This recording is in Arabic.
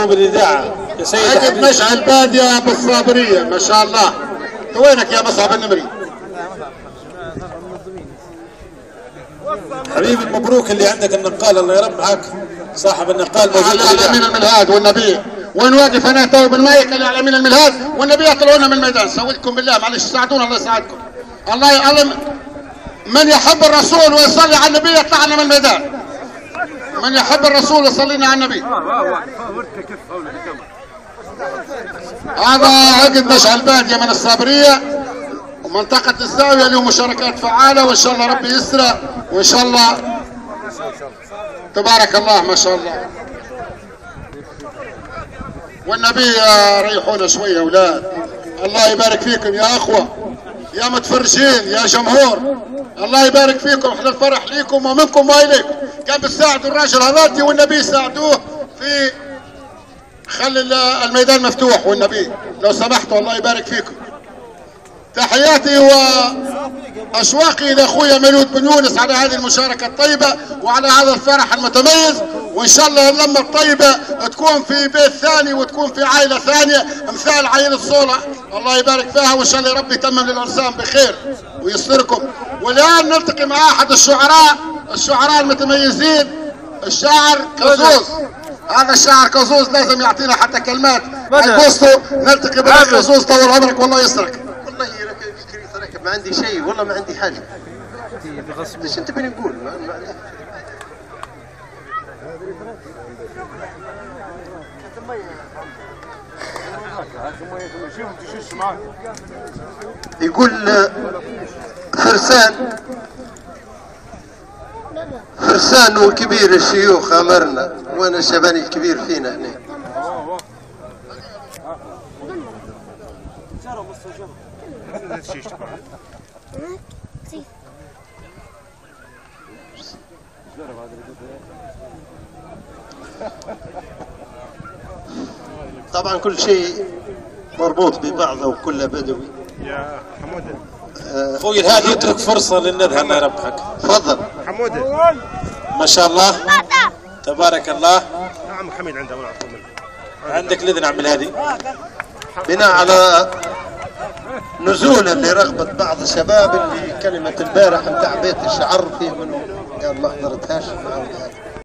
بالاذاعه يا سيد عقب مشعل باديه بالصابريه ما شاء الله. وينك يا مصعب النمري؟ حبيبي مبروك اللي عندك النقال، الله يربحك. صاحب النقال موجود على من الملهاد والنبي. وين واقف انا تو بالمايك اللي على من الملهاد والنبي يطلعونا من الميدان. سويتكم بالله معلش ساعدونا الله يساعدكم. الله من يحب الرسول ويصلي على النبي يطلعنا من الميدان. من يحب الرسول ويصلينا على النبي. هذا عقد مشعل باديه من الصابريه ومنطقه الزاويه له مشاركات فعاله، وان شاء الله ربي يسرى وان شاء الله تبارك الله ما شاء الله. والنبي ريحونا شويه يا اولاد. الله يبارك فيكم يا اخوه يا متفرجين يا جمهور، الله يبارك فيكم. احنا الفرح ليكم ومنكم واليكم. كان بتساعدوا الراجل هذاتي والنبي يساعدوه في خلي الميدان مفتوح والنبي لو سمحتوا الله يبارك فيكم. تحياتي واشواقي لاخويا مولود بن يونس على هذه المشاركه الطيبه وعلى هذا الفرح المتميز، وان شاء الله اللمه الطيبه تكون في بيت ثاني وتكون في عائله ثانيه مثال عائله صوله الله يبارك فيها، وان شاء الله ربي يتمم للارسام بخير ويستركم. والان نلتقي مع احد الشعراء المتميزين الشاعر كازوز. هذا الشاعر كازوز لازم يعطينا حتى كلمات عن قصته. نلتقي بك كازوز طول عمرك والله يسرك. والله ركب ما عندي شيء والله ما عندي حاجه. ايش انت بني نقول؟ يقول فرسان وكبير الشيوخ امرنا وانا الشباني الكبير فينا هنا. طبعا كل شيء مربوط ببعضه وكله بدوي. يا حمود اخوي الهادي يترك فرصه للندى الله يربحك. تفضل حمود ما شاء الله تبارك الله. عم حميد عنده عندك الاذن عم الهادي. بناء على نزولا لرغبة بعض الشباب اللي كلمة البارح نتاع بيت الشعر فيه منه قال ما حضرتهاش.